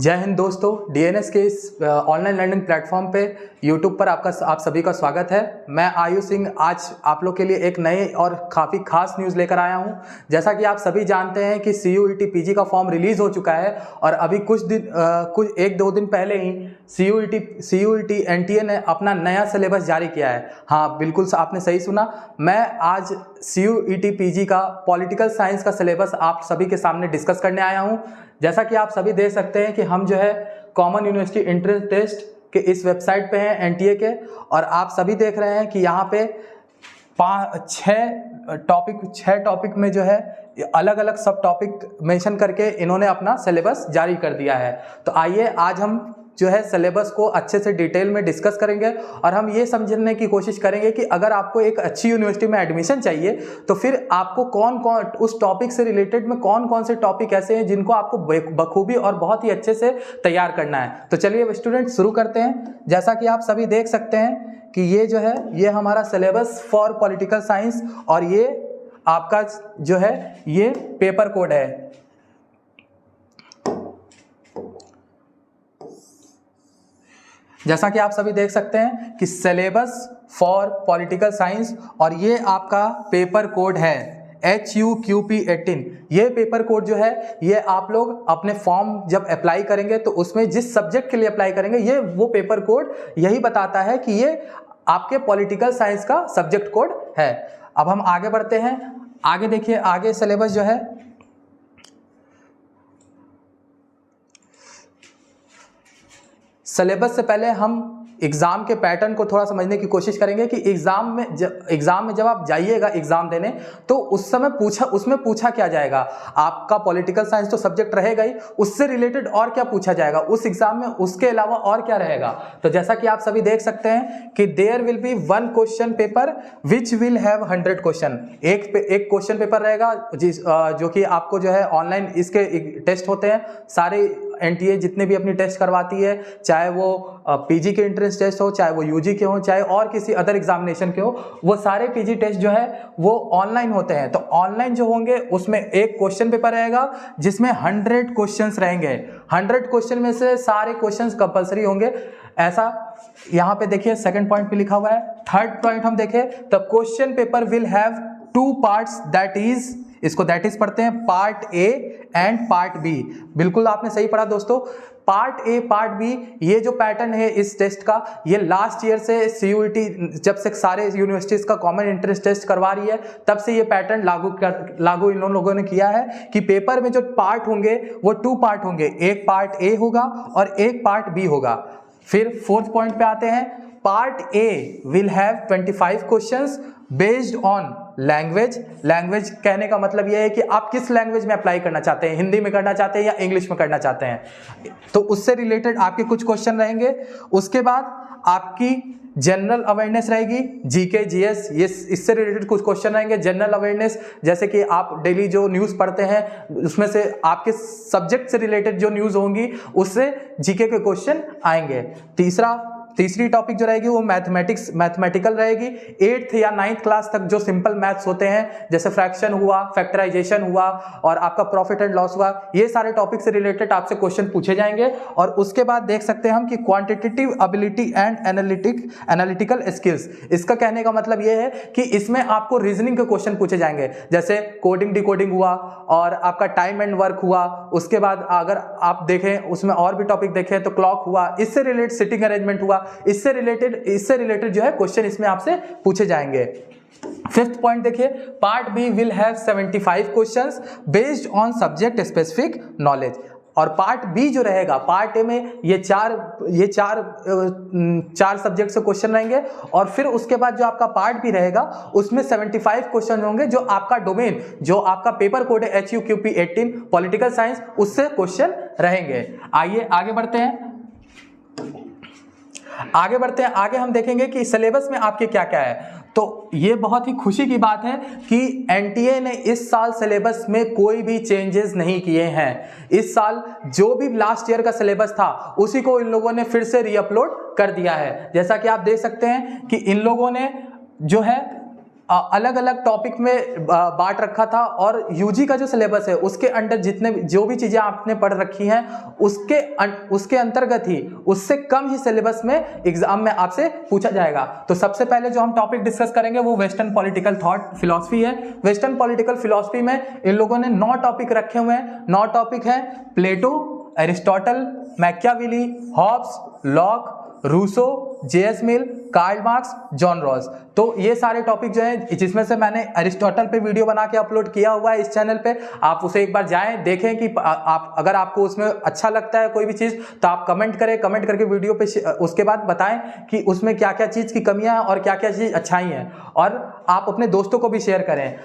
जय हिंद दोस्तों, डीएनएस के इस ऑनलाइन लर्निंग प्लेटफॉर्म पे यूट्यूब पर आप सभी का स्वागत है। मैं आयुष सिंह आज आप लोग के लिए एक नए और काफ़ी खास न्यूज़ लेकर आया हूं। जैसा कि आप सभी जानते हैं कि CUET पीजी का फॉर्म रिलीज़ हो चुका है और अभी कुछ एक दो दिन पहले ही CUET NTA ने अपना नया सिलेबस जारी किया है। हाँ, बिल्कुल आपने सही सुना। मैं आज CUET पीजी का पॉलिटिकल साइंस का सिलेबस आप सभी के सामने डिस्कस करने आया हूँ। जैसा कि आप सभी देख सकते हैं कि हम जो है कॉमन यूनिवर्सिटी एंट्रेंस टेस्ट के इस वेबसाइट पे हैं NTA के, और आप सभी देख रहे हैं कि यहाँ पे छह टॉपिक में जो है अलग अलग सब टॉपिक मेंशन करके इन्होंने अपना सिलेबस जारी कर दिया है। तो आइए आज हम जो है सिलेबस को अच्छे से डिटेल में डिस्कस करेंगे और हम ये समझने की कोशिश करेंगे कि अगर आपको एक अच्छी यूनिवर्सिटी में एडमिशन चाहिए तो फिर आपको कौन कौन उस टॉपिक से रिलेटेड में कौन कौन से टॉपिक ऐसे हैं जिनको आपको बखूबी और बहुत ही अच्छे से तैयार करना है। तो चलिए स्टूडेंट शुरू करते हैं। जैसा कि आप सभी देख सकते हैं कि ये जो है ये हमारा सिलेबस फॉर पॉलिटिकल साइंस और ये आपका जो है ये पेपर कोड है। जैसा कि आप सभी देख सकते हैं कि सिलेबस फॉर पॉलिटिकल साइंस और ये आपका पेपर कोड है HUQP 18। ये पेपर कोड जो है ये आप लोग अपने फॉर्म जब अप्लाई करेंगे तो उसमें जिस सब्जेक्ट के लिए अप्लाई करेंगे ये वो पेपर कोड यही बताता है कि ये आपके पॉलिटिकल साइंस का सब्जेक्ट कोड है। अब हम आगे बढ़ते हैं। आगे देखिए, आगे सिलेबस जो है सिलेबस से पहले हम एग्जाम के पैटर्न को थोड़ा समझने की कोशिश करेंगे कि एग्जाम में जब आप जाइएगा एग्जाम देने तो उस समय उसमें पूछा क्या जाएगा। आपका पॉलिटिकल साइंस तो सब्जेक्ट रहेगा ही, उससे रिलेटेड और क्या पूछा जाएगा उस एग्जाम में, उसके अलावा और क्या रहेगा। तो जैसा कि आप सभी देख सकते हैं कि there will be 1 question paper which will have 100 question. एक क्वेश्चन पेपर रहेगा जो कि आपको जो है ऑनलाइन इसके टेस्ट होते हैं। सारे NTA जितने भी अपनी टेस्ट करवाती है, चाहे वो पीजी के एंट्रेंस टेस्ट हो, चाहे वो यूजी के हो, चाहे और किसी अदर एग्जामिनेशन के हो, वो सारे पीजी टेस्ट जो है वो ऑनलाइन होते हैं। तो ऑनलाइन जो होंगे उसमें एक क्वेश्चन पेपर रहेगा जिसमें 100 क्वेश्चंस रहेंगे। 100 क्वेश्चन में से सारे क्वेश्चंस कंपलसरी होंगे। ऐसा यहाँ पे देखिए सेकंड पॉइंट पे लिखा हुआ है। थर्ड पॉइंट हम देखें तो question paper will have 2 parts, that is पढ़ते हैं part A and part B। बिल्कुल आपने सही पढ़ा दोस्तों। पार्ट A पार्ट B ये जो पैटर्न है इस टेस्ट का, ये लास्ट ईयर से CUET जब से सारे यूनिवर्सिटीज का कॉमन एंट्रेंस टेस्ट करवा रही है तब से ये पैटर्न लागू इन लोगों ने किया है कि पेपर में जो पार्ट होंगे वो 2 पार्ट होंगे, एक पार्ट A होगा और एक पार्ट B होगा। फिर फोर्थ पॉइंट पे आते हैं। Part A will have 25 questions based on language. Language कहने का मतलब यह है कि आप किस लैंग्वेज में अप्लाई करना चाहते हैं, हिंदी में करना चाहते हैं या इंग्लिश में करना चाहते हैं, तो उससे रिलेटेड आपके कुछ क्वेश्चन रहेंगे। उसके बाद आपकी जनरल अवेयरनेस रहेगी, GK GS, ये इससे रिलेटेड कुछ क्वेश्चन रहेंगे। जनरल अवेयरनेस जैसे कि आप डेली जो न्यूज़ पढ़ते हैं उसमें से आपके सब्जेक्ट से रिलेटेड जो न्यूज़ होंगी उससे GK के क्वेश्चन आएंगे। तीसरी टॉपिक जो रहेगी वो मैथमेटिकल रहेगी। 8th या 9th क्लास तक जो सिंपल मैथ्स होते हैं जैसे फ्रैक्शन हुआ, फैक्टराइजेशन हुआ और आपका प्रॉफिट एंड लॉस हुआ, ये सारे टॉपिक से रिलेटेड आपसे क्वेश्चन पूछे जाएंगे। और उसके बाद देख सकते हैं हम कि quantitative ability and analytical skills. इसका कहने का मतलब ये है कि इसमें आपको रीजनिंग के क्वेश्चन पूछे जाएंगे, जैसे कोडिंग डिकोडिंग हुआ और आपका टाइम एंड वर्क हुआ। उसके बाद अगर आप देखें उसमें और भी टॉपिक देखें तो क्लॉक हुआ, इससे रिलेटेड सिटिंग अरेंजमेंट हुआ, इससे रिलेटेड जो है क्वेश्चन इसमें आपसे पूछे जाएंगे। फिफ्थ पॉइंट देखिए, part B will have 75 questions based on subject specific knowledge. और पार्ट B जो रहेगा, पार्ट A में ये चार सब्जेक्ट से क्वेश्चन रहेंगे और फिर उसके बाद जो आपका पार्ट B रहेगा उसमें 75 क्वेश्चन होंगे जो आपका डोमेन, जो आपका पेपर कोड है HUQP 18 पॉलिटिकल साइंस, उससे क्वेश्चन रहेंगे। आइए आगे बढ़ते हैं। आगे हम देखेंगे कि सिलेबस में आपके क्या क्या है। तो ये बहुत ही खुशी की बात है कि NTA ने इस साल सिलेबस में कोई भी चेंजेस नहीं किए हैं। इस साल जो भी लास्ट ईयर का सिलेबस था उसी को इन लोगों ने फिर से रीअपलोड कर दिया है। जैसा कि आप देख सकते हैं कि इन लोगों ने जो है अलग अलग टॉपिक में बांट रखा था, और यूजी का जो सिलेबस है उसके अंडर जितने जो भी चीजें आपने पढ़ रखी हैं उसके अंतर्गत ही, उससे कम ही सिलेबस में एग्जाम में आपसे पूछा जाएगा। तो सबसे पहले जो हम टॉपिक डिस्कस करेंगे वो वेस्टर्न पॉलिटिकल थॉट फिलॉसफी है। वेस्टर्न पॉलिटिकल फिलॉसफी में इन लोगों ने 9 टॉपिक रखे हुए हैं। 9 टॉपिक है Plato, Aristotle, Machiavelli, Hobbes, Locke, Rousseau, JS Mill, Karl Marx, John Rawls. तो ये सारे टॉपिक जो हैं, जिसमें से मैंने एरिस्टोटल पे वीडियो बना के अपलोड किया हुआ है इस चैनल पे, आप उसे एक बार जाएं देखें कि आप अगर आपको उसमें अच्छा लगता है कोई भी चीज़ तो आप कमेंट करें, कमेंट करके वीडियो पे उसके बाद बताएं कि उसमें क्या क्या चीज़ की कमियां हैं और क्या क्या चीज़ अच्छाई हैं, और आप अपने दोस्तों को भी शेयर करें।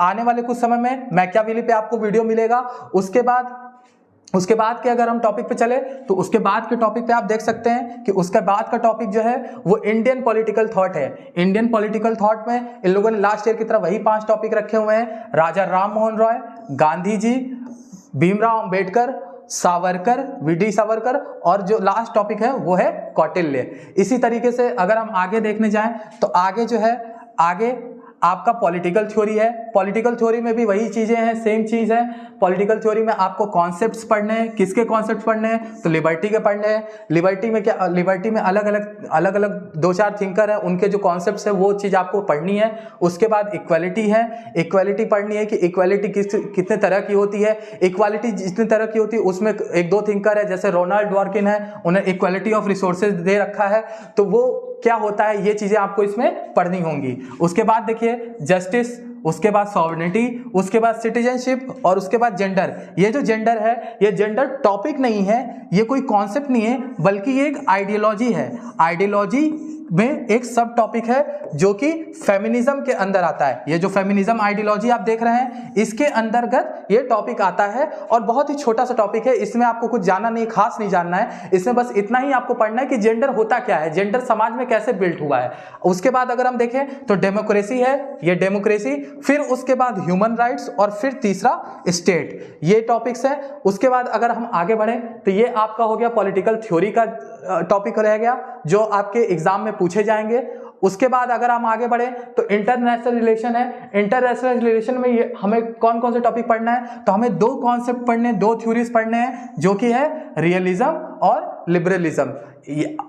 आने वाले कुछ समय में मैकियावेली पे आपको वीडियो मिलेगा। उसके बाद के अगर हम टॉपिक पे चले तो उसके बाद के टॉपिक पे आप देख सकते हैं कि उसके बाद का टॉपिक जो है वो इंडियन पॉलिटिकल थॉट है। इंडियन पॉलिटिकल थॉट में इन लोगों ने लास्ट ईयर की तरह वही 5 टॉपिक रखे हुए हैं, राजा राम मोहन रॉय, गांधी जी, भीमराव अंबेडकर, सावरकर, वीडी सावरकर, और जो लास्ट टॉपिक है वो है कौटिल्य। इसी तरीके से अगर हम आगे देखने जाएं तो आगे जो है, आगे आपका पॉलिटिकल थ्योरी है। पॉलिटिकल थ्योरी में भी वही चीजें हैं, सेम चीज है। पॉलिटिकल थ्योरी में आपको कॉन्सेप्ट्स पढ़ने हैं। किसके कॉन्सेप्ट्स पढ़ने हैं? तो लिबर्टी के पढ़ने हैं। लिबर्टी में क्या, लिबर्टी में अलग अलग 2-4 थिंकर हैं, उनके जो कॉन्सेप्ट्स है वो चीज आपको पढ़नी है। उसके बाद इक्वालिटी है, इक्वालिटी पढ़नी है कि इक्वालिटी कितने तरह की होती है। इक्वालिटी जितने तरह की होती है उसमें 1-2 थिंकर है, जैसे रोनाल्ड डवर्किन है, उन्हें इक्वालिटी ऑफ रिसोर्सेज दे रखा है, तो वो क्या होता है, ये चीजें आपको इसमें पढ़नी होंगी। उसके बाद देखिए जस्टिस, उसके बाद सॉवरेनिटी, उसके बाद सिटीजनशिप, और उसके बाद जेंडर। ये जो जेंडर है, ये जेंडर टॉपिक नहीं है, ये कोई कॉन्सेप्ट नहीं है, बल्कि ये एक आइडियोलॉजी है। आइडियोलॉजी में एक सब टॉपिक है जो कि फेमिनिज्म के अंदर आता है। ये जो फेमिनिज्म आइडियोलॉजी आप देख रहे हैं, इसके अंतर्गत ये टॉपिक आता है, और बहुत ही छोटा सा टॉपिक है। इसमें आपको कुछ जानना नहीं, खास नहीं जानना है, इसमें बस इतना ही आपको पढ़ना है कि जेंडर होता क्या है, जेंडर समाज में कैसे बिल्ट हुआ है। उसके बाद अगर हम देखें तो डेमोक्रेसी है, ये डेमोक्रेसी, फिर उसके बाद ह्यूमन राइट्स, और फिर तीसरा स्टेट, ये टॉपिक्स है। उसके बाद अगर हम आगे बढ़े तो ये आपका हो गया पॉलिटिकल थ्योरी का टॉपिक रह गया, जो आपके एग्जाम में पूछे जाएंगे। उसके बाद अगर हम आगे बढ़े तो इंटरनेशनल रिलेशन है। इंटरनेशनल रिलेशन में ये हमें कौन कौन से टॉपिक पढ़ना है, तो हमें 2 कॉन्सेप्ट पढ़ने हैं, 2 थ्योरीज पढ़ने हैं, जो कि है रियलिज्म और लिबरलिज्म,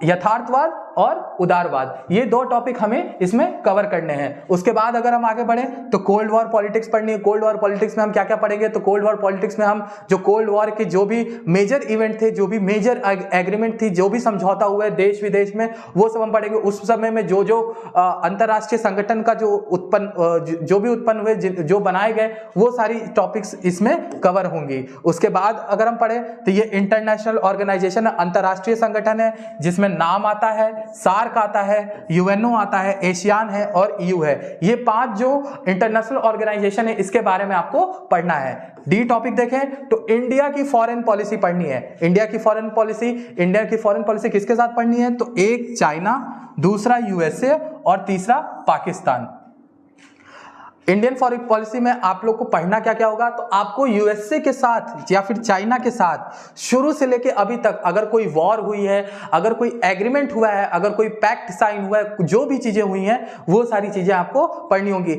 यथार्थवाद और उदारवाद। ये 2 टॉपिक हमें इसमें कवर करने हैं। उसके बाद अगर हम आगे बढ़े तो कोल्ड वॉर पॉलिटिक्स पढ़नी है। कोल्ड वॉर पॉलिटिक्स में हम क्या क्या पढ़ेंगे, तो कोल्ड वॉर पॉलिटिक्स में हम जो कोल्ड वॉर के जो भी मेजर इवेंट थे, जो भी मेजर एग्रीमेंट थी, जो भी समझौता हुआ है देश विदेश में, वो सब हम पढ़ेंगे। उस समय में जो जो अंतरराष्ट्रीय संगठन का जो भी उत्पन्न हुए, जो बनाए गए, वो सारी टॉपिक्स इसमें कवर होंगी। उसके बाद अगर हम पढ़े तो ये इंटरनेशनल ऑर्गेनाइजेशन, अंतरराष्ट्रीय संगठन है, जिसमें नाम आता है, सार्क आता है, यूएनओ आता है, एशियान है और ईयू है। ये 5 जो इंटरनेशनल ऑर्गेनाइजेशन है, इसके बारे में आपको पढ़ना है। डी टॉपिक देखें तो इंडिया की फॉरेन पॉलिसी पढ़नी है। इंडिया की फॉरेन पॉलिसी किसके साथ पढ़नी है, तो एक चाइना, दूसरा यूएसए और तीसरा पाकिस्तान। इंडियन फॉरेन पॉलिसी में आप लोग को पढ़ना क्या क्या होगा, तो आपको यूएसए के साथ या फिर चाइना के साथ शुरू से लेके अभी तक अगर कोई वॉर हुई है, अगर कोई एग्रीमेंट हुआ है, अगर कोई पैक्ट साइन हुआ है, जो भी चीजें हुई हैं, वो सारी चीजें आपको पढ़नी होंगी।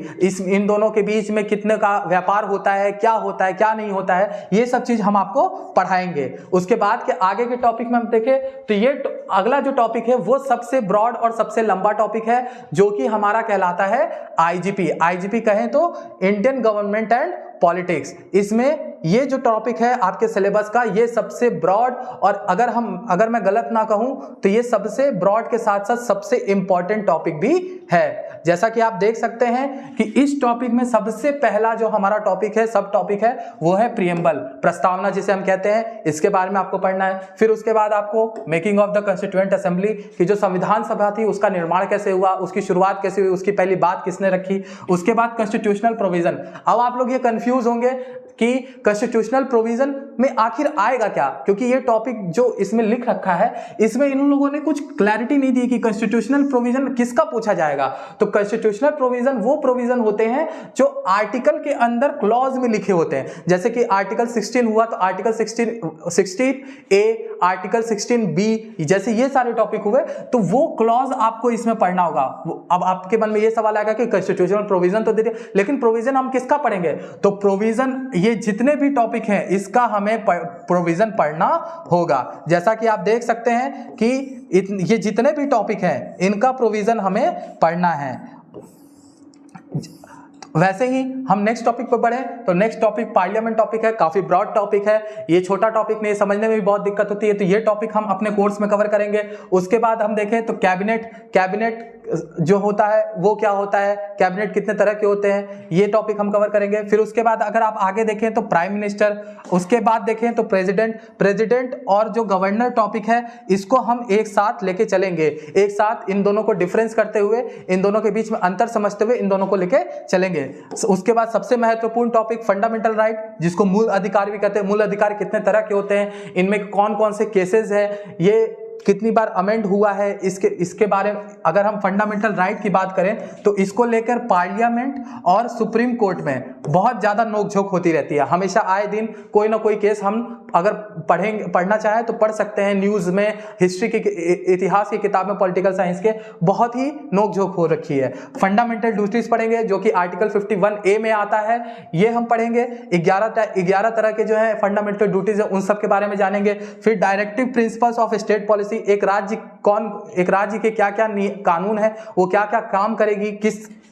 इन दोनों के बीच में कितने का व्यापार होता है, क्या नहीं होता है, ये सब चीज हम आपको पढ़ाएंगे। उसके बाद के आगे के टॉपिक में हम देखें तो ये अगला जो टॉपिक है वो सबसे ब्रॉड और सबसे लंबा टॉपिक है, जो कि हमारा कहलाता है आईजीपी कहें तो इंडियन गवर्नमेंट एंड पॉलिटिक्स। इसमें ये जो टॉपिक है आपके सिलेबस का, ये सबसे ब्रॉड, और अगर मैं गलत ना कहूं तो ये सबसे ब्रॉड के साथ साथ सबसे इंपॉर्टेंट टॉपिक भी है। जैसा कि आप देख सकते हैं कि इस टॉपिक में सबसे पहला जो हमारा टॉपिक है, सब टॉपिक है, वो है प्रीएम्बल, प्रस्तावना जिसे हम कहते हैं, इसके बारे में आपको पढ़ना है। फिर उसके बाद आपको making of the constituent assembly, कि जो संविधान सभा थी उसका निर्माण कैसे हुआ, उसकी शुरुआत कैसे हुई, उसकी पहली बात किसने रखी। उसके बाद कॉन्स्टिट्यूशनल प्रोविजन। अब आप लोग ये कंफ्यूज होंगे कि कॉन्स्टिट्यूशनल प्रोविजन में आखिर आएगा क्या, क्योंकि ये टॉपिक जो इसमें लिख रखा है, इसमें इन लोगों ने कुछ क्लैरिटी नहीं दी कि कॉन्स्टिट्यूशनल प्रोविजन किसका पूछा जाएगा। तो कॉन्स्टिट्यूशनल प्रोविजन वो प्रोविजन होते हैं जो आर्टिकल के अंदर क्लॉज में लिखे होते हैं। जैसे कि आर्टिकल 16 हुआ तो आर्टिकल 16A, आर्टिकल 16B, जैसे ये सारे टॉपिक हुए, तो वो क्लॉज आपको इसमें पढ़ना होगा। अब आपके मन में ये सवाल आएगा कि कॉन्स्टिट्यूशनल प्रोविजन तो दे दिया, लेकिन प्रोविजन हम किसका पढ़ेंगे? तो प्रोविजन, ये जितने भी टॉपिक हैं इसका हमें प्रोविजन पढ़ना होगा। जैसा कि आप देख सकते हैं कि ये जितने भी टॉपिक हैं इनका प्रोविजन हमें पढ़ना है। वैसे ही हम नेक्स्ट टॉपिक पर बढ़े तो नेक्स्ट टॉपिक पार्लियामेंट टॉपिक है, काफी ब्रॉड टॉपिक है, ये छोटा टॉपिक नहीं, समझने में भी बहुत दिक्कत होती है, तो ये टॉपिक हम अपने कोर्स में कवर करेंगे। उसके बाद हम देखें तो कैबिनेट जो होता है वो क्या होता है, कैबिनेट कितने तरह के होते हैं, ये टॉपिक हम कवर करेंगे। फिर उसके बाद अगर आप आगे देखें तो प्राइम मिनिस्टर, उसके बाद देखें तो प्रेसिडेंट और जो गवर्नर टॉपिक है इसको हम एक साथ लेके चलेंगे, एक साथ इन दोनों को डिफरेंस करते हुए, इन दोनों के बीच में अंतर समझते हुए इन दोनों को लेके चलेंगे। उसके बाद सबसे महत्वपूर्ण टॉपिक फंडामेंटल राइट, जिसको मूल अधिकार भी कहते हैं। मूल अधिकार कितने तरह के होते हैं, इनमें कौन कौन से केसेस है, ये कितनी बार अमेंड हुआ है, इसके बारे में अगर हम फंडामेंटल राइट की बात करें तो इसको लेकर पार्लियामेंट और सुप्रीम कोर्ट में बहुत ज्यादा नोकझोंक होती रहती है। हमेशा आए दिन कोई ना कोई केस हम अगर पढ़ना चाहें तो पढ़ सकते हैं। न्यूज में, हिस्ट्री की, इतिहास की किताब में, पॉलिटिकल साइंस के बहुत ही नोकझोंक हो रखी है। फंडामेंटल ड्यूटीज पढ़ेंगे जो कि आर्टिकल 51A में आता है, ये हम पढ़ेंगे। 11 तरह के जो है फंडामेंटल ड्यूटीज है, उन सब के बारे में जानेंगे। फिर directive principles of state policy, एक राज्य के क्या क्या कानून है, वो क्या क्या काम करेगी,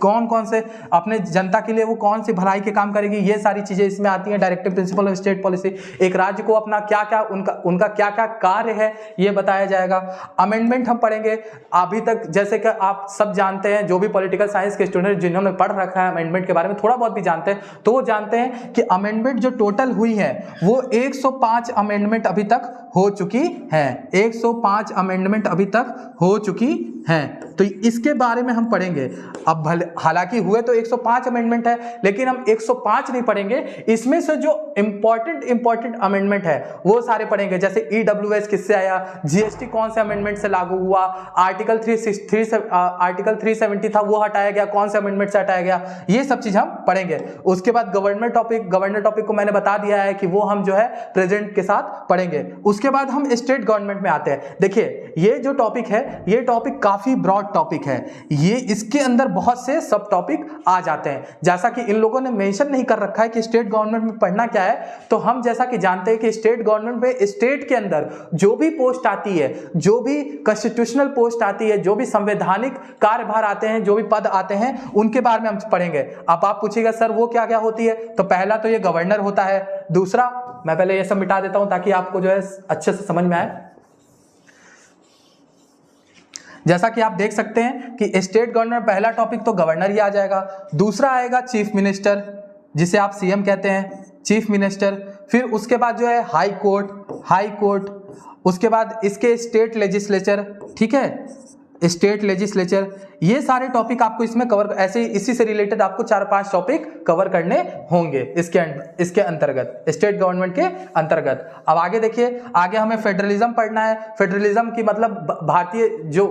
कौन से अपने जनता के लिए वो कौन सी भलाई के काम करेगी, ये सारी चीजें इसमें आती हैं। Directive principle of state policy, एक राज्य को अपना क्या क्या उनका क्या क्या कार्य है ये बताया जाएगा। अमेंडमेंट हम पढ़ेंगे। अभी तक जैसे कि आप सब जानते हैं, जो भी पॉलिटिकल साइंस के स्टूडेंट जिन्होंने पढ़ रखा है अमेंडमेंट के बारे में, थोड़ा बहुत भी जानते हैं, तो वो जानते हैं कि अमेंडमेंट जो टोटल हुई है वो 105 अमेंडमेंट अभी तक हो चुकी है। 105 अमेंडमेंट अभी तक हो चुकी हैं, तो इसके बारे में हम पढ़ेंगे। अब हालांकि हुए तो 105 अमेंडमेंट है, लेकिन हम 105 नहीं पढ़ेंगे, इसमें से जो इंपॉर्टेंट अमेंडमेंट है वो सारे पढ़ेंगे। जैसे EWS किससे आया, GST कौन से अमेंडमेंट से लागू हुआ, आर्टिकल 370 था वो हटाया गया, कौन से अमेंडमेंट से हटाया गया, ये सब चीज हम पढ़ेंगे। उसके बाद गवर्नर टॉपिक को मैंने बता दिया है कि वो हम जो है प्रेजेंट के साथ पढ़ेंगे। उसके बाद हम स्टेट गवर्नमेंट में आते हैं। देखिए ये जो टॉपिक है, ये टॉपिक काफी ब्रॉड टॉपिक है, ये इसके अंदर बहुत से सब टॉपिक आ जाते हैं। जैसा कि इन लोगों ने मेंशन नहीं कर रखा है कि स्टेट गवर्नमेंट में पढ़ना क्या है, तो हम जैसा कि जानते हैं कि स्टेट गवर्नमेंट में स्टेट के अंदर जो भी पोस्ट आती है, जो भी कॉन्स्टिट्यूशनल पोस्ट आती है, जो भी संवैधानिक कार्यभार आते हैं, जो भी पद आते हैं, उनके बारे में हम पढ़ेंगे। अब आप पूछिएगा सर वो क्या क्या होती है, तो पहला तो ये गवर्नर होता है। दूसरा, मैं पहले ये सब मिटा देता हूं ताकि आपको जो है अच्छे से समझ में आए। जैसा कि आप देख सकते हैं कि स्टेट गवर्नर, पहला टॉपिक तो गवर्नर ही आ जाएगा। दूसरा आएगा चीफ मिनिस्टर, जिसे आप CM कहते हैं, चीफ मिनिस्टर। फिर उसके बाद जो है हाई कोर्ट, उसके बाद इसके स्टेट लेजिस्लेचर, ठीक है, स्टेट लेजिस्लेचर। ये सारे टॉपिक आपको इसमें कवर, ऐसे इसी से रिलेटेड आपको 4-5 टॉपिक कवर करने होंगे इसके अंतर्गत, स्टेट गवर्नमेंट के अंतर्गत। अब आगे देखिए, आगे हमें फेडरलिज्म पढ़ना है। फेडरलिज्म की मतलब भारतीय जो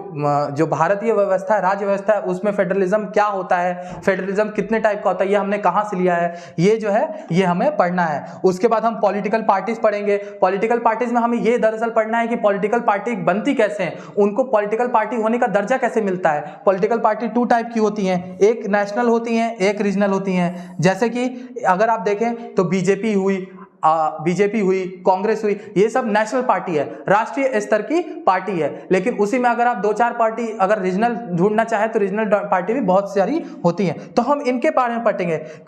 भारतीय व्यवस्था है, राज्य व्यवस्था है, उसमें फेडरलिज्म क्या होता है, फेडरलिज्म कितने टाइप का होता है, ये हमने कहां से लिया है, ये जो है ये हमें पढ़ना है। उसके बाद हम पॉलिटिकल पार्टीज पढ़ेंगे। पॉलिटिकल पार्टीज में हमें ये दरअसल पढ़ना है कि पॉलिटिकल पार्टी बनती कैसे हैं, उनको पॉलिटिकल पार्टी होने का दर्जा कैसे मिलता है। पॉलिटिकल पार्टी 2 टाइप की होती हैं, एक नेशनल होती हैं, एक रीजनल होती हैं। जैसे कि अगर आप देखें तो बीजेपी हुई, कांग्रेस हुई, ये सब नेशनल पार्टी है, राष्ट्रीय स्तर की पार्टी है। लेकिन उसी में अगर आप 2-4 पार्टी अगर रीजनल ढूंढना चाहे तो रीजनल पार्टी भी बहुत सारी होती हैं। तो हम इनके बारे में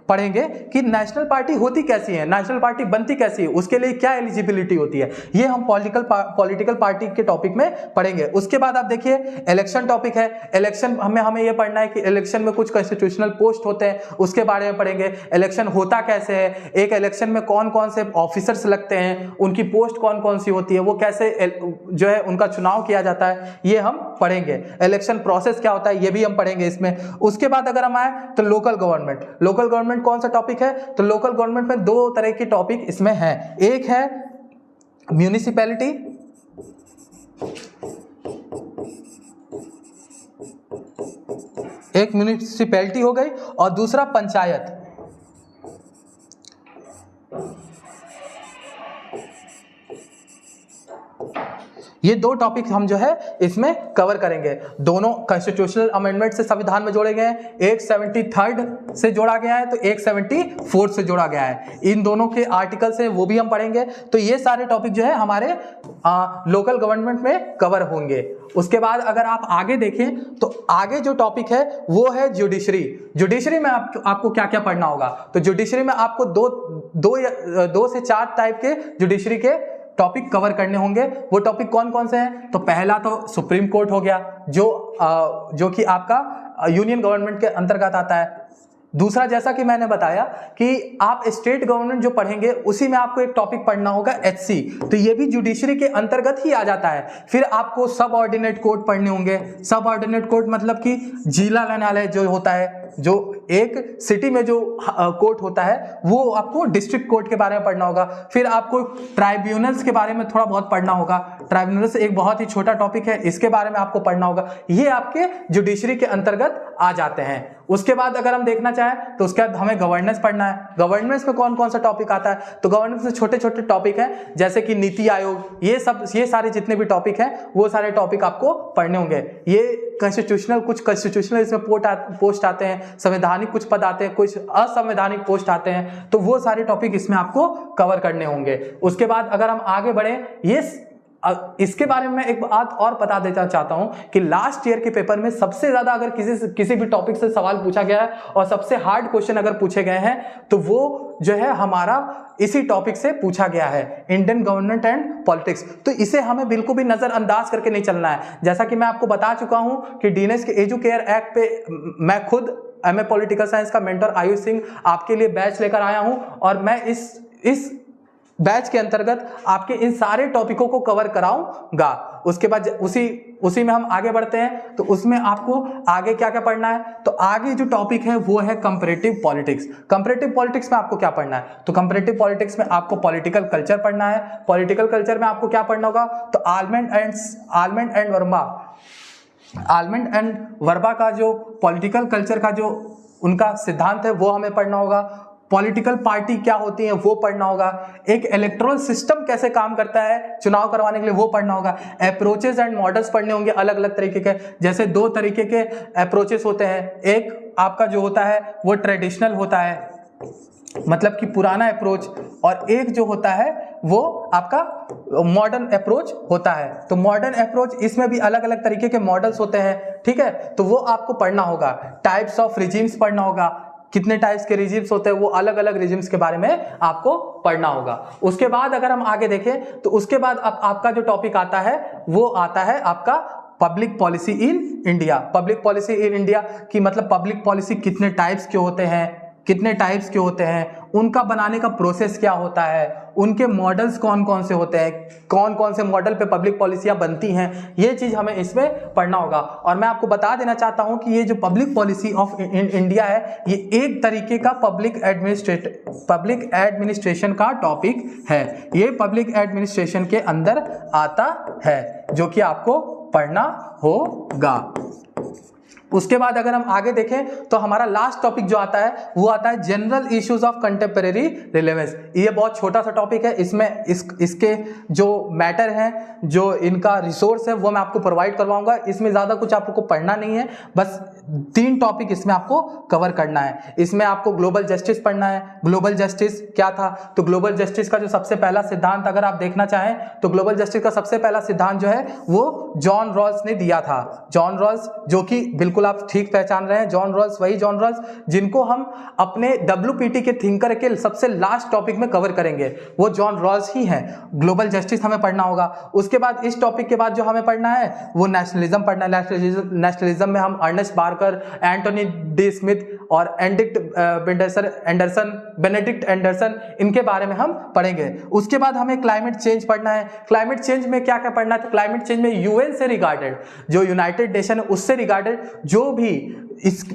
पढ़ेंगे कि नेशनल पार्टी होती कैसी है, नेशनल पार्टी बनती कैसी है, उसके लिए क्या एलिजिबिलिटी होती है, ये हम पॉलिटिकल पार्टी के टॉपिक में पढ़ेंगे। उसके बाद आप देखिए इलेक्शन टॉपिक है। इलेक्शन हमें ये पढ़ना है कि इलेक्शन में कुछ कॉन्स्टिट्यूशनल पोस्ट होते हैं, उसके बारे में पढ़ेंगे। इलेक्शन होता कैसे है, एक इलेक्शन में कौन कौन से ऑफिसर्स लगते हैं, उनकी पोस्ट कौन कौन सी होती है, वो कैसे जो है उनका चुनाव किया जाता है, ये हम पढ़ेंगे। इलेक्शन प्रोसेस क्या होता है, ये भी हम पढ़ेंगे इसमें। उसके बाद अगर हम आए तो लोकल गवर्नमेंट कौन सा टॉपिक है, तो लोकल गवर्नमेंट में 2 तरह के टॉपिक इसमें है। एक है म्यूनिसिपैलिटी, एक म्यूनिसिपैलिटी हो गई, और दूसरा पंचायत। ये दो टॉपिक हम जो है इसमें कवर करेंगे। दोनों कॉन्स्टिट्यूशनल अमेंडमेंट से संविधान में जोड़े गए हैं, एक 73rd से जोड़ा गया है तो एक 74th से जोड़ा गया है। इन दोनों के आर्टिकल्स हैं वो भी हम पढ़ेंगे। तो ये सारे टॉपिक जो है हमारे लोकल गवर्नमेंट में कवर होंगे। उसके बाद अगर आप आगे देखें तो आगे जो टॉपिक है वो है जुडिशरी। जुडिशरी में आपको क्या क्या पढ़ना होगा? तो जुडिशरी में आपको दो से चार टाइप के जुडिशरी के टॉपिक कवर करने होंगे। वो टॉपिक कौन कौन से हैं? तो पहला तो सुप्रीम कोर्ट हो गया, जो कि आपका यूनियन गवर्नमेंट के अंतर्गत आता है। दूसरा, जैसा कि मैंने बताया कि आप स्टेट गवर्नमेंट जो पढ़ेंगे उसी में आपको एक टॉपिक पढ़ना होगा एचसी, तो ये भी जुडिशरी के अंतर्गत ही आ जाता है। फिर आपको सब ऑर्डिनेट कोर्ट पढ़ने होंगे। सब ऑर्डिनेट कोर्ट मतलब कि जिला न्यायालय जो होता है, जो एक सिटी में जो कोर्ट होता है वो आपको डिस्ट्रिक्ट कोर्ट के बारे में पढ़ना होगा। फिर आपको ट्राइब्यूनल्स के बारे में थोड़ा बहुत पढ़ना होगा। ट्राइब्यूनल्स एक बहुत ही छोटा टॉपिक है, इसके बारे में आपको पढ़ना होगा। ये आपके जुडिशरी के अंतर्गत आ जाते हैं। उसके बाद अगर हम देखना चाहें तो उसके बाद हमें गवर्नेंस पढ़ना है। गवर्नेंस में कौन कौन सा टॉपिक आता है? तो गवर्नेंस में छोटे छोटे टॉपिक हैं जैसे कि नीति आयोग, ये सारे जितने भी टॉपिक हैं वो सारे टॉपिक आपको पढ़ने होंगे। ये कॉन्स्टिट्यूशनल, कुछ कॉन्स्टिट्यूशनल इसमें पोस्ट आते हैं, संवैधानिक कुछ पद आते हैं, कुछ असंवैधानिक पोस्ट आते हैं, तो वो सारे टॉपिक इसमें आपको कवर करने होंगे। उसके बाद अगर हम आगे बढ़े, इसके बारे में मैं एक बात और बता देना चाहता हूं कि लास्ट ईयर के पेपर में सबसे ज्यादा अगर किसी भी टॉपिक से सवाल पूछा गया है और सबसे हार्ड क्वेश्चन अगर पूछे गए हैं तो वो जो है हमारा इसी टॉपिक से पूछा गया है, इंडियन गवर्नमेंट एंड पॉलिटिक्स। तो इसे हमें बिल्कुल भी नजरअंदाज करके नहीं चलना है। जैसा कि मैं आपको बता चुका हूं कि डीनेस के एजुकेयर एक्ट पे मैं खुद एमए पॉलिटिकल साइंस का मेंटर आयुष सिंह आपके लिए बैच लेकर आया हूं और मैं इस बैच के अंतर्गत आपके इन सारे टॉपिकों को कवर कराऊंगा। उसके बाद उसी में हम आगे बढ़ते हैं। तो उसमें आपको आगे क्या क्या पढ़ना है? तो आगे जो टॉपिक है वो है कंपैरेटिव पॉलिटिक्स। कंपैरेटिव पॉलिटिक्स में आपको क्या पढ़ना है? तो कंपैरेटिव पॉलिटिक्स में आपको पॉलिटिकल कल्चर पढ़ना है। पॉलिटिकल कल्चर में आपको क्या पढ़ना होगा? तो आलमेंड एंड वर्बा का जो पॉलिटिकल कल्चर का जो उनका सिद्धांत है वो हमें पढ़ना होगा। पॉलिटिकल पार्टी क्या होती है वो पढ़ना होगा। एक इलेक्टोरल सिस्टम कैसे काम करता है चुनाव करवाने के लिए वो पढ़ना होगा। अप्रोचेस एंड मॉडल्स पढ़ने होंगे अलग अलग तरीके के। जैसे दो तरीके के अप्रोचेस होते हैं, एक आपका जो होता है वो ट्रेडिशनल होता है, मतलब कि पुराना अप्रोच, और एक जो होता है वो आपका मॉडर्न अप्रोच होता है। तो मॉडर्न अप्रोच, इसमें भी अलग अलग तरीके के मॉडल्स होते हैं, ठीक है, तो वो आपको पढ़ना होगा। टाइप्स ऑफ रिजीम्स पढ़ना होगा, कितने टाइप्स के रिजिम्स होते हैं वो अलग अलग रिजिम्स के बारे में आपको पढ़ना होगा। उसके बाद अगर हम आगे देखें तो उसके बाद आपका जो टॉपिक आता है वो आता है आपका public policy in India. Public policy in India की मतलब पब्लिक पॉलिसी कितने टाइप्स के होते हैं, उनका बनाने का प्रोसेस क्या होता है, उनके मॉडल्स कौन कौन से होते हैं, कौन कौन से मॉडल पे पब्लिक पॉलिसियां बनती हैं, ये चीज हमें इसमें पढ़ना होगा। और मैं आपको बता देना चाहता हूं कि ये जो पब्लिक पॉलिसी ऑफ इंडिया है ये एक तरीके का पब्लिक एडमिनिस्ट्रेशन का टॉपिक है। ये पब्लिक एडमिनिस्ट्रेशन के अंदर आता है जो कि आपको पढ़ना होगा। उसके बाद अगर हम आगे देखें तो हमारा लास्ट टॉपिक जो आता है वो आता है general issues of contemporary relevance. ये बहुत छोटा सा टॉपिक है, इसमें इसके जो मैटर हैं, जो इनका रिसोर्स है वो मैं आपको प्रोवाइड करवाऊंगा। इसमें ज़्यादा कुछ आपको पढ़ना नहीं है, बस 3 टॉपिक इसमें आपको कवर करना है। इसमें आपको ग्लोबल जस्टिस पढ़ना है। ग्लोबल जस्टिस क्या था? तो ग्लोबल जस्टिस का जो सबसे पहला सिद्धांत अगर आप देखना चाहें तो ग्लोबल जस्टिस का सबसे पहला सिद्धांत जो है वो जॉन रॉल्स ने दिया था। जॉन रॉल्स, जो कि बिल्कुल आप ठीक पहचान रहे हैं, जॉन रॉल्स, वही जॉन रॉल्स जिनको हम अपने WPT के थिंकर के सबसे लास्ट टॉपिक में कवर करेंगे, वो जॉन रॉल्स ही हैं। ग्लोबल जस्टिस हमें पढ़ना होगा। उसके बाद इस टॉपिक के बाद जो हमें पढ़ना है वो नेशनलिज्म पढ़ना है। नेशनलिज्म में हम Ernest Barker, Anthony D Smith और बेनेडिक्ट एंडरसन इनके बारे में हम पढ़ेंगे। उसके बाद हमें क्लाइमेट चेंज पढ़ना है। क्लाइमेट चेंज में क्या क्या पढ़ना है? तो क्लाइमेट चेंज में UN से रिगार्डेड, जो यूनाइटेड नेशन है उससे रिगार्डेड जो भी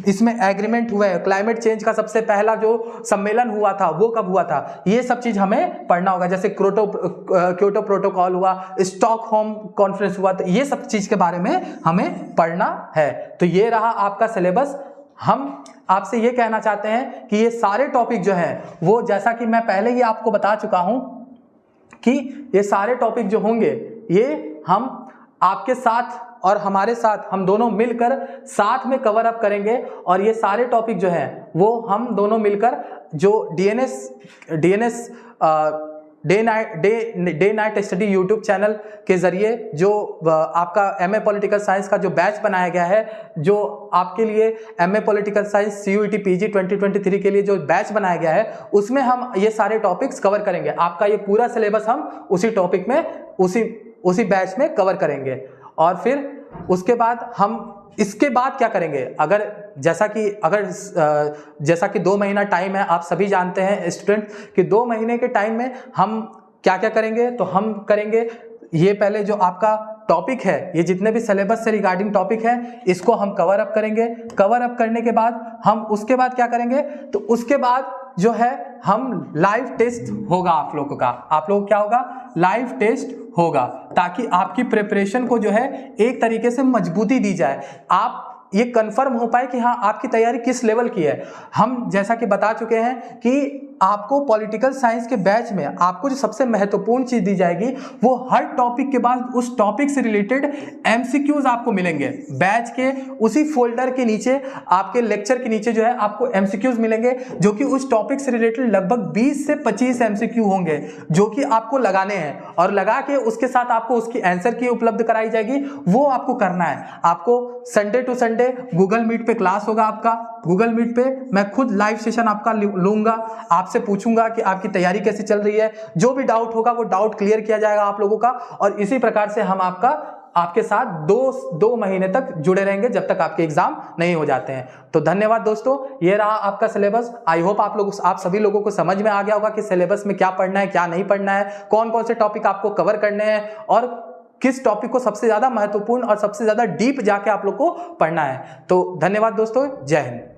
इसमें एग्रीमेंट हुआ है, क्लाइमेट चेंज का सबसे पहला जो सम्मेलन हुआ था वो कब हुआ था, ये सब चीज हमें पढ़ना होगा। जैसे क्योटो प्रोटोकॉल हुआ, स्टॉकहोम कॉन्फ्रेंस हुआ, तो ये सब चीज के बारे में हमें पढ़ना है। तो ये रहा आपका सिलेबस। हम आपसे ये कहना चाहते हैं कि ये सारे टॉपिक जो है वो, जैसा कि मैं पहले ही आपको बता चुका हूं कि ये सारे टॉपिक जो होंगे ये हम आपके साथ और हमारे साथ हम दोनों मिलकर साथ में कवर अप करेंगे और ये सारे टॉपिक जो हैं वो हम दोनों मिलकर जो DNS day night study YouTube channel के ज़रिए जो आपका एमए पॉलिटिकल साइंस का जो बैच बनाया गया है, जो आपके लिए MA political science CUET PG 2023 के लिए जो बैच बनाया गया है, उसमें हम ये सारे टॉपिक्स कवर करेंगे। आपका ये पूरा सिलेबस हम उसी टॉपिक में उसी बैच में कवर करेंगे। और फिर उसके बाद हम इसके बाद क्या करेंगे, जैसा कि 2 महीना टाइम है, आप सभी जानते हैं स्टूडेंट कि 2 महीने के टाइम में हम क्या क्या करेंगे। तो हम करेंगे ये पहले जो आपका टॉपिक है, ये जितने भी सिलेबस से रिगार्डिंग टॉपिक है, इसको हम कवर अप करेंगे। कवर अप करने के बाद हम उसके बाद क्या करेंगे, तो उसके बाद जो है हम लाइव टेस्ट होगा आप लोगों का। आप लोगों क्या होगा, लाइव टेस्ट होगा, ताकि आपकी प्रिपरेशन को जो है एक तरीके से मजबूती दी जाए, आप ये कंफर्म हो पाए कि हाँ आपकी तैयारी किस लेवल की है। हम जैसा कि बता चुके हैं कि आपको पॉलिटिकल साइंस के बैच में आपको जो सबसे महत्वपूर्ण चीज दी जाएगी वो हर टॉपिक के बाद उस टॉपिक से रिलेटेड एमसीक्यूज आपको मिलेंगे। बैच के उसी फोल्डर के नीचे, आपके लेक्चर के नीचे जो है आपको एमसीक्यूज मिलेंगे, जो कि उस टॉपिक से रिलेटेड लगभग 20 से 25 एमसीक्यू होंगे, जो कि आपको लगाने हैं और लगा के उसके साथ आपको उसकी आंसर की उपलब्ध कराई जाएगी। वो आपको करना है। आपको Sunday to Sunday Google Meet पे क्लास होगा आपका। गूगल मीट पे मैं खुद लाइव सेशन आपका लूंगा, आपसे पूछूंगा कि आपकी तैयारी कैसी चल रही है। जो भी डाउट होगा वो डाउट क्लियर किया जाएगा आप लोगों का, और इसी प्रकार से हम आपके साथ 2 महीने तक जुड़े रहेंगे जब तक आपके एग्जाम नहीं हो जाते हैं। तो धन्यवाद दोस्तों, ये रहा आपका सिलेबस। आई होप आप सभी लोगों को समझ में आ गया होगा कि सिलेबस में क्या पढ़ना है, क्या नहीं पढ़ना है, कौन कौन से टॉपिक आपको कवर करने हैं और किस टॉपिक को सबसे ज्यादा महत्वपूर्ण और सबसे ज्यादा डीप जाके आप लोग को पढ़ना है। तो धन्यवाद दोस्तों, जय हिंद।